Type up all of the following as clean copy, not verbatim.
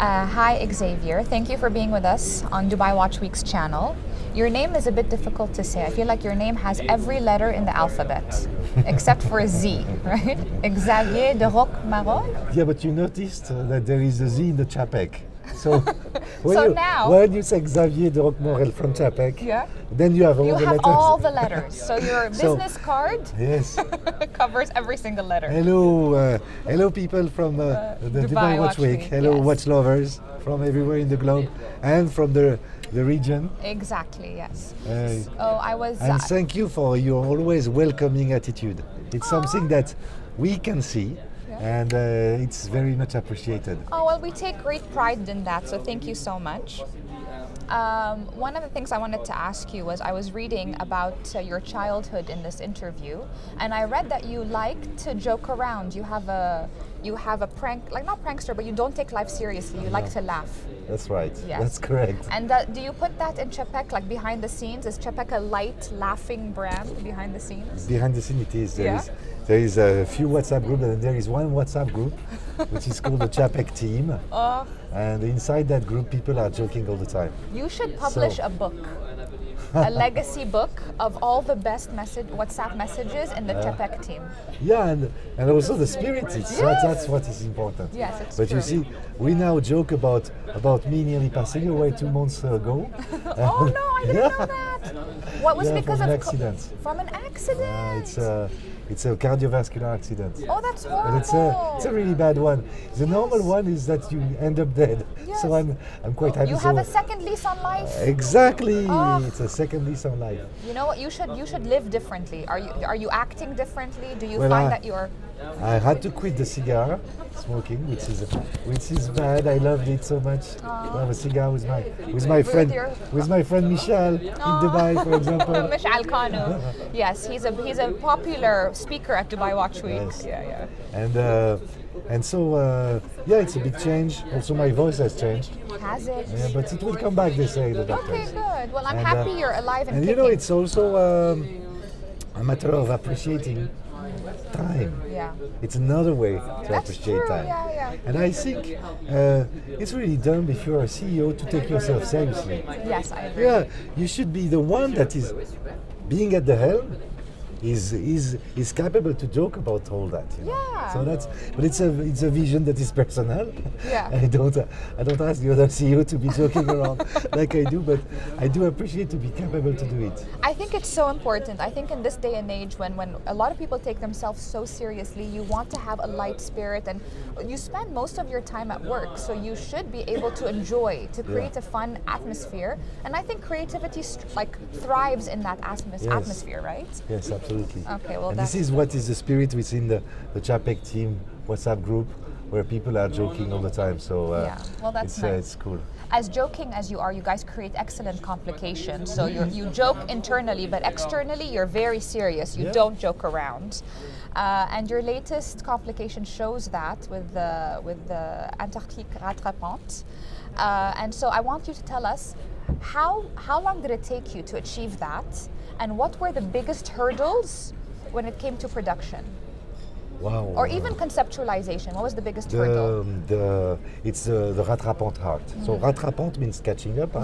Hi, Xavier. Thank you for being with us on Dubai Watch Week's channel. Your name is a bit difficult to say. I feel like your name has every letter in the alphabet, except for a Z, right? Xavier de Roquemaurel? Yeah, but you noticed that there is a Z in the Czapek. So, when you say Xavier de Roquemaurel from Czapek, yeah, then you have all you the have letters. all the letters. So your business card yes. covers every single letter. Hello people from the Dubai Watch Week. Hello yes. watch lovers from everywhere in the globe and from the region. Exactly, yes. And thank you for your always welcoming attitude. It's something that we can see. And it's very much appreciated. Oh, well, we take great pride in that, so thank you so much. One of the things I wanted to ask you was, I was reading about your childhood in this interview, and I read that you like to joke around. You have a prank, like not prankster, but you don't take life seriously. You like to laugh. That's right. Yes. That's correct. And do you put that in Czapek, like behind the scenes? Is Czapek a light, laughing brand behind the scenes? Behind the scenes it is. There is a few WhatsApp groups, and there is one WhatsApp group which is called the Czapek team. Oh. And inside that group, people are joking all the time. You should publish a book. A legacy book of all the best WhatsApp messages in the Czapek team. Yeah, and also the spirit. That's what is important. Yes, it's but true. you see, we now joke about me nearly passing away 2 months ago. Oh no, I didn't know that. What was because from of an accident? From an accident. It's a cardiovascular accident. Oh, that's horrible. And it's a really bad one. The normal one is that you end up dead. Yes. So I'm quite happy. You have a second lease on life. Exactly. Oh. It's a second lease on life. You know what? You should live differently. Are you acting differently? Do you find that you're? I had to quit the cigar smoking, which is bad. I loved it so much. To have a cigar with my friend Michel in Dubai, for example. Michel Kanu. Yes, he's a popular speaker at Dubai Watch Week. Yes. Yeah. And so it's a big change. Also, my voice has changed. Has it? Yeah, but it will come back, they say, the doctors. Okay, good. Well, I'm happy you're alive and kicking. You know, it's also a matter of appreciating time. Yeah. It's another way to appreciate time. Yeah. And I think it's really dumb if you're a CEO to take yourself seriously. Yes, I agree. Yeah, you should be the one that is being at the helm. Is capable to joke about all that. You know? Yeah. So but it's a vision that is personal. Yeah. I don't ask the other CEO to be joking around like I do, but I do appreciate to be capable to do it. I think it's so important. I think in this day and age, when a lot of people take themselves so seriously, you want to have a light spirit, and you spend most of your time at work, so you should be able to enjoy, to create a fun atmosphere. And I think creativity thrives in that atmosphere, right? Yes, absolutely. Okay, well, and this is what is the spirit within the Czapek team WhatsApp group, where people are joking all the time. So that's nice. It's cool. As joking as you are, you guys create excellent complications. So you joke internally, but externally you're very serious. You don't joke around. And your latest complication shows that with the Antarctique rattrapante. And so I want you to tell us, how long did it take you to achieve that? And what were the biggest hurdles when it came to production? Wow. Or even conceptualization. What was the biggest hurdle? It's the rattrapante heart. So rattrapante means catching up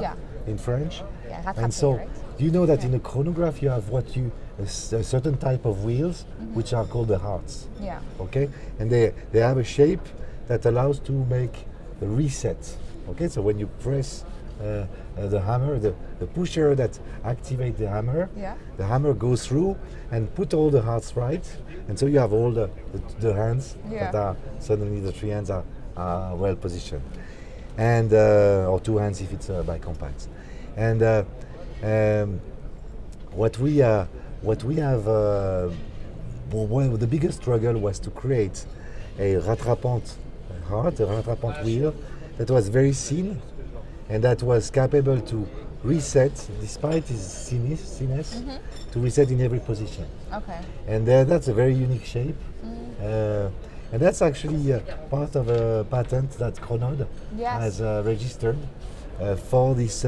in French. Yeah, rattraper, and so right? you know that in a chronograph you have a certain type of wheels which are called the hearts. Yeah. Okay? And they have a shape that allows to make a reset. Okay? So when you press the hammer, the pusher that activates the hammer goes through and put all the hearts right, and so you have all the hands that are suddenly the 3 hands are well positioned, and or 2 hands if it's bicompact. And what we have, the biggest struggle was to create a rattrapante heart, a rattrapante wheel that was very thin, and that was capable to reset, despite its thinness, to reset in every position. Okay. And that's a very unique shape. And that's actually part of a patent that Chronode has registered for this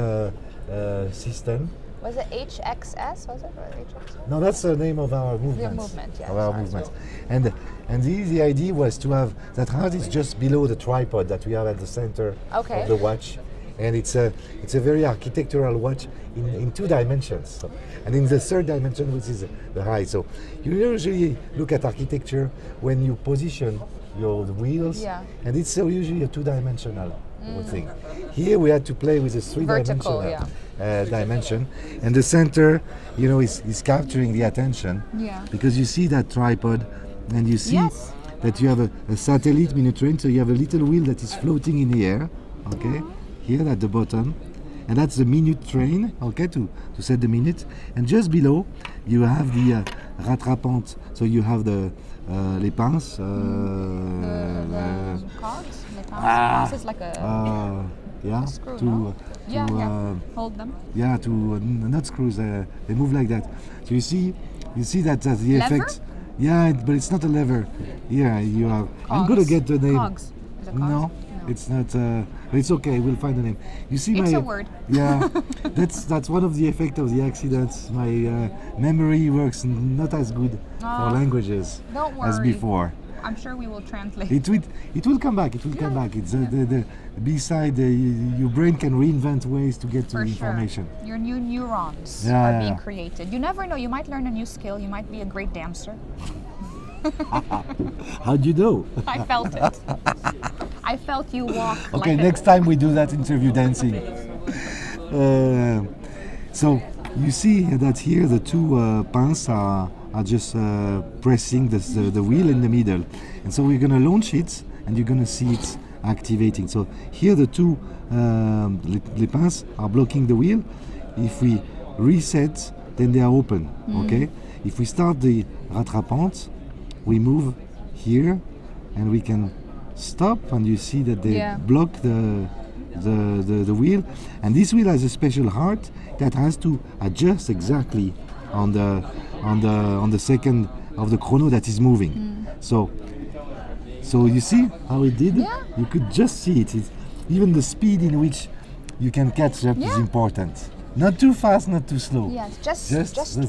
system. Was it HXS? Was it or HX? No, that's the name of our movement. The movement, yeah. Of our movement. And And the idea was to have that heart is just below the tripod that we have at the center of the watch. And it's a very architectural watch in 2 dimensions. So, and in the 3rd dimension, which is the height. So you usually look at architecture when you position your wheels, and it's usually a 2-dimensional thing. Here we had to play with a 3-dimensional dimension, and the center, is capturing the attention because you see that tripod, and you see that you have a satellite minute train, so you have a little wheel that is floating in the air, okay, here at the bottom, and that's the minute train, okay, to set the minute, and just below you have the rattrapante, so you have the les pinces. The cogs? Pinces is like a screw, to hold them. Yeah, to not screws. They move like that. So you see that that's the effect. Yeah, but it's not a lever. Yeah, you have. Cogs. I'm gonna get the name. Cogs. Is it cogs? No, it's not. But it's okay. We'll find the name. You see it's a word. Yeah, that's one of the effects of the accidents. My memory works not as good for languages as before. I'm sure we will translate. It will come back. It will come back. It's the B-side. Your brain can reinvent ways to get to information. Sure. Your new neurons are being created. You never know. You might learn a new skill. You might be a great dancer. How'd you know? I felt it. I felt you walk. Okay, like next time we do that interview dancing. So you see that here the 2 pinces are just pressing the wheel in the middle, and so we're going to launch it, and you're going to see it activating. So here the 2 les pinces are blocking the wheel. If we reset, then they are open. Okay. If we start the rattrapante, we move here, and we can stop, and you see that they block the wheel, and this wheel has a special heart that has to adjust exactly on the second of the chrono that is moving. So you see how it did? You could just see it. Even the speed in which you can catch up is important. Not too fast, not too slow. Yes, just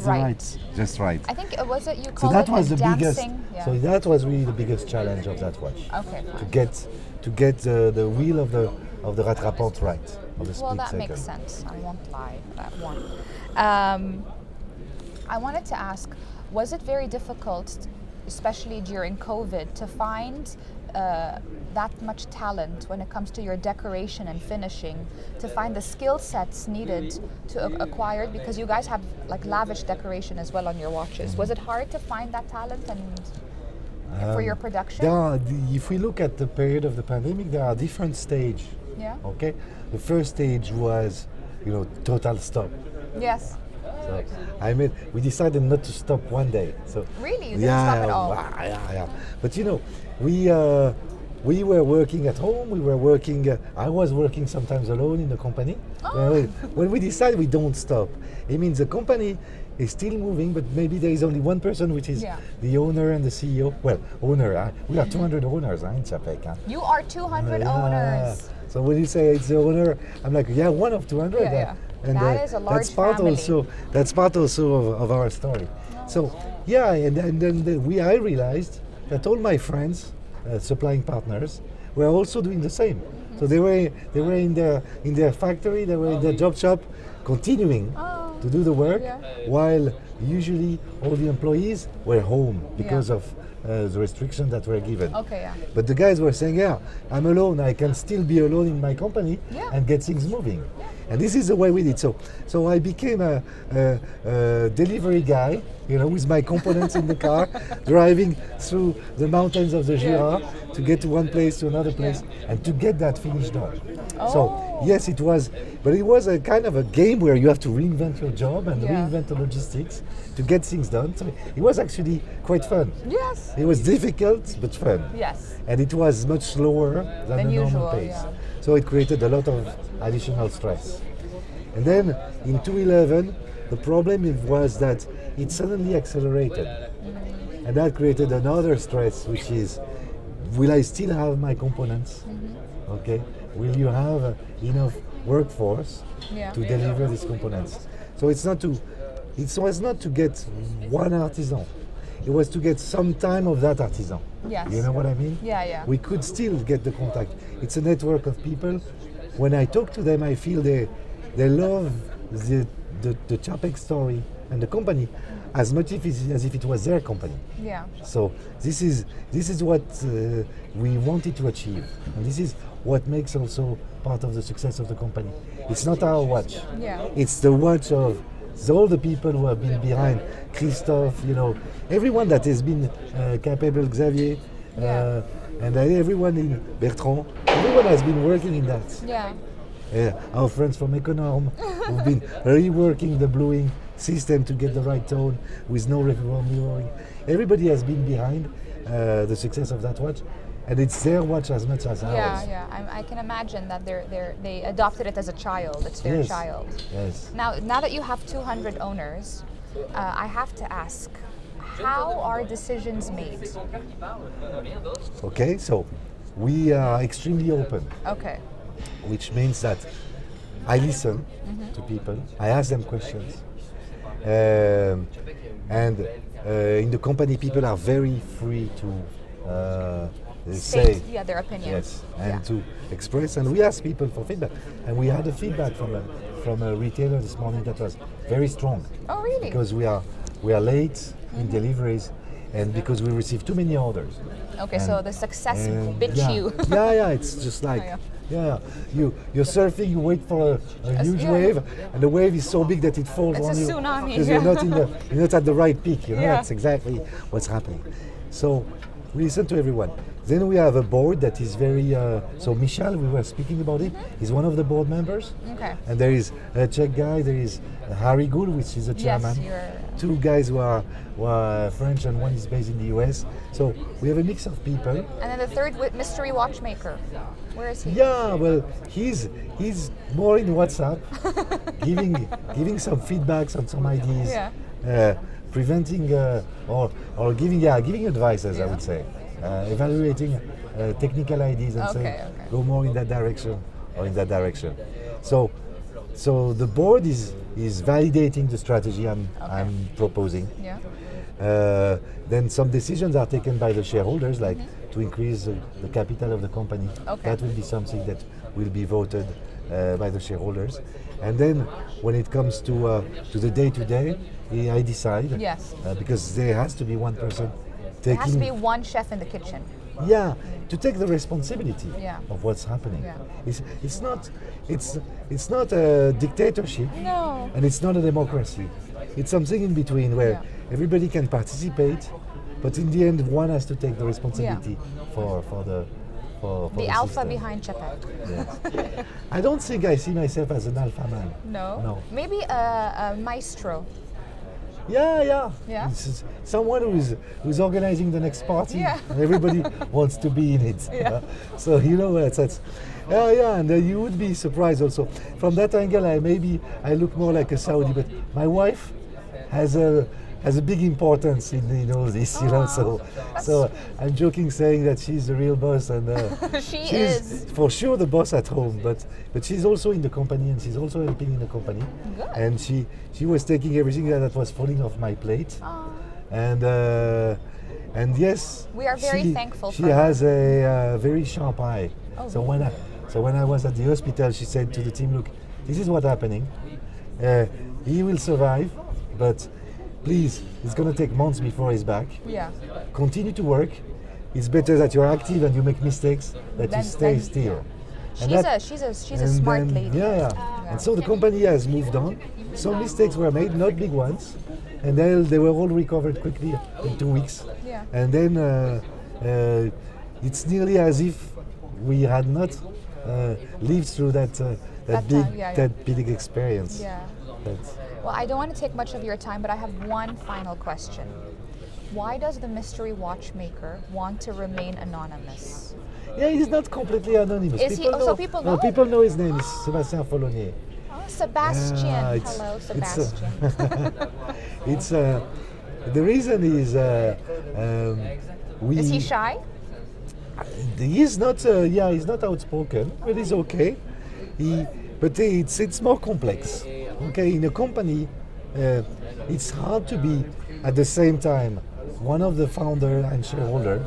right. Just right. I think it was you called so that it was the dancing. biggest. So that was really the biggest challenge of that watch. Okay. To get the wheel of the rattrapante right. Of the well, that second. makes sense. I won't lie. That one. I wanted to ask, was it very difficult, especially during COVID, to find that much talent when it comes to your decoration and finishing, to find the skill sets needed to acquire it, because you guys have like lavish decoration as well on your watches. Was it hard to find that talent and for your production? If we look at the period of the pandemic, there are different stages. Yeah. Okay. The first stage was, total stop. Yes. So we decided not to stop one day. So really, you didn't stop at all. Yeah. But we were working at home. We were working. I was working sometimes alone in the company. Oh. When we decide we don't stop, it means the company is still moving, but maybe there is only one person, which is the owner and the CEO. Well, owner. We are 200 owners in Czapek. You are 200 owners. So when you say it's the owner, I'm like, one of 200. And that is a large family. That's part also of our story. So and then I realized that all my friends, supplying partners, were also doing the same. Mm-hmm. So they were in their factory, they were in their job shop, continuing to do the work, while usually all the employees were home because of the restrictions that were given. But the guys were saying, I'm alone, I can still be alone in my company and get things moving. And this is the way we did. So I became a delivery guy, with my components in the car, driving through the mountains of the Jura to get to one place to another place and to get that finished done. So yes, it was a kind of a game where you have to reinvent your job and reinvent the logistics to get things done. So it was actually quite fun. Yes. It was difficult but fun. Yes. And it was much slower than the normal pace. Yeah. So it created a lot of additional stress. And then in 2011, the problem was that it suddenly accelerated. Mm-hmm. And that created another stress, which is, will I still have my components? Mm-hmm. Okay. Will you have enough workforce to deliver these components? So it was not to get one artisan. It was to get some time of that artisan. Yes. You know what I mean? Yeah, yeah. We could still get the contact. It's a network of people. When I talk to them, I feel they love the Czapek story and the company as much as if it was their company. Yeah. So this is what we wanted to achieve, and this is what makes also part of the success of the company. It's not our watch. Yeah. It's the watch of all the people who have been behind. Christophe, everyone that has been capable, Xavier, and everyone in Bertrand, everyone has been working in that. Yeah. Our friends from Econorm who've been reworking the bluing system to get the right tone with no reverb mirroring. Everybody has been behind the success of that watch, and it's their watch as much as ours. Yeah. I can imagine that they adopted it as a child. It's their child. Yes. Now that you have 200 owners, I have to ask, how are decisions made? Okay, so we are extremely open. Okay. Which means that I listen to people, I ask them questions, and in the company people are very free to say their opinion. Yes, and to express, and we ask people for feedback, and we had a feedback from a retailer this morning that was very strong. Oh, really? Because we are late in deliveries, and because we received too many orders. Okay, so the success bit you. It's just like you're surfing, you wait for a huge wave, and the wave is so big that it falls it's on a you tsunami. because you're not at the right peak. That's exactly what's happening. So we listen to everyone. Then we have a board that is very. So Michel, we were speaking about it. He's one of the board members. Okay. And there is a Czech guy. There is Harry Gould, which is a chairman. Yes, two guys who are French, and one is based in the US. So we have a mix of people. And then the third mystery watchmaker. Where is he? Yeah, well, he's more in WhatsApp, giving some feedbacks on some ideas. Preventing or giving advices, I would say, evaluating technical ideas and saying go more in that direction or in that direction. So the board is validating the strategy I'm proposing. Yeah. Then some decisions are taken by the shareholders, like to increase the capital of the company. Okay. That will be something that will be voted by the shareholders. And then when it comes to the day-to-day, I decide. Yes. Because there has to be one person There taking. has to be one chef in the kitchen. Yeah, to take the responsibility of what's happening. Yeah. It's not a dictatorship. No. And it's not a democracy. It's something in between where everybody can participate, but in the end, one has to take the responsibility for the alpha system. behind Czapek. Yes. I don't think I see myself as an alpha man. No. Maybe a maestro. Yeah. Yeah. Someone who's organizing the next party. Yeah. And everybody wants to be in it. Yeah. So that's and you would be surprised also. From that angle, I look more like a Saudi, but my wife has a big importance in all this, So I'm joking saying that she's the real boss, and she's is for sure the boss at home, but she's also in the company, and she's also helping in the company. Good. And she was taking everything that was falling off my plate. And yes, we are very thankful. She has a very sharp eye. Oh, so when I was at the hospital, she said to the team, "Look, this is what's happening. He will survive, but please, it's going to take months before he's back. Yeah. Continue to work. It's better that you're active and you make mistakes, that you stay still." She's a smart lady. Yeah. And so the company has moved on. Some mistakes were made, not big ones, and then they were all recovered quickly in 2 weeks. Yeah. And then it's nearly as if we had not lived through that big experience. Yeah. Well, I don't want to take much of your time, but I have one final question. Why does the mystery watchmaker want to remain anonymous? Yeah, he's not completely anonymous. Is people know? People know? No, people know his name is Sébastien Follonier. Oh, Sebastian. Hello, Sebastian. It's the reason is Is he shy? He's not. He's not outspoken, but he's okay. But it's more complex. Okay, in a company, it's hard to be at the same time one of the founder and shareholder,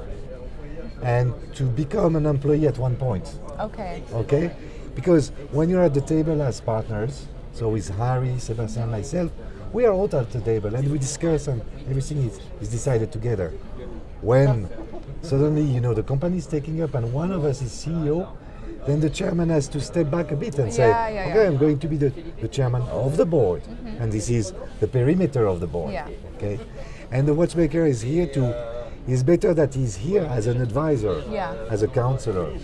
and to become an employee at one point. Okay. Okay? Because when you're at the table as partners, so with Harry, Sebastian, myself, we are all at the table and we discuss and everything is decided together. When suddenly, you know, the company is taking up and one of us is CEO, then the chairman has to step back a bit and say, okay, I'm going to be the chairman of the board. And this is the perimeter of the board. Yeah. Okay? And the watchmaker is here it's better that he's here as an advisor, as a counselor,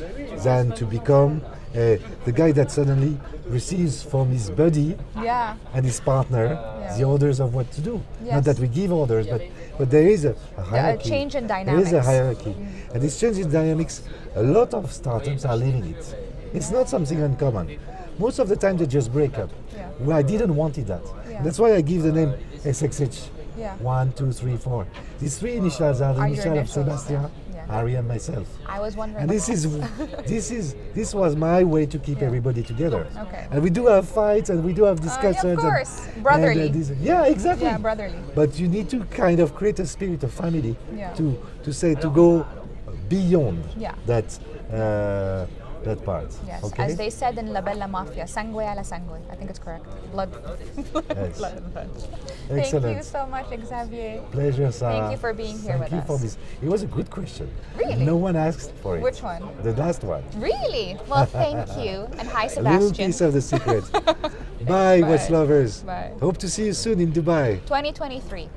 than to become the guy that suddenly receives from his buddy and his partner the orders of what to do. Not that we give orders, but there is a hierarchy. A change in dynamics. There is a hierarchy. And this change in dynamics, a lot of startups are living it. It's not something uncommon. Most of the time they just break up. Well, I didn't want it that. That's why I give the name SXH. 1, 2, 3, 4. These three initials are the initials of Sebastian, Harry, and myself. I was wondering. And this was my way to keep everybody together. Okay. And we do have fights and we do have discussions. Of course, brotherly. Exactly. Yeah, brotherly. But you need to kind of create a spirit of family to go beyond that part. Yes, okay? as they said in La Bella Mafia, sangue alla sangue. I think it's correct. Blood. Yes. Blood. Excellent. Thank you so much, Xavier. Pleasure, Sarah. Thank you for being here with us. Thank you for this. It was a good question. Really? No one asked for it. Which one? The last one. Really? Well, thank you. And hi, A Sebastian. little piece of the secret. Bye, watch lovers. Bye. Hope to see you soon in Dubai. 2023.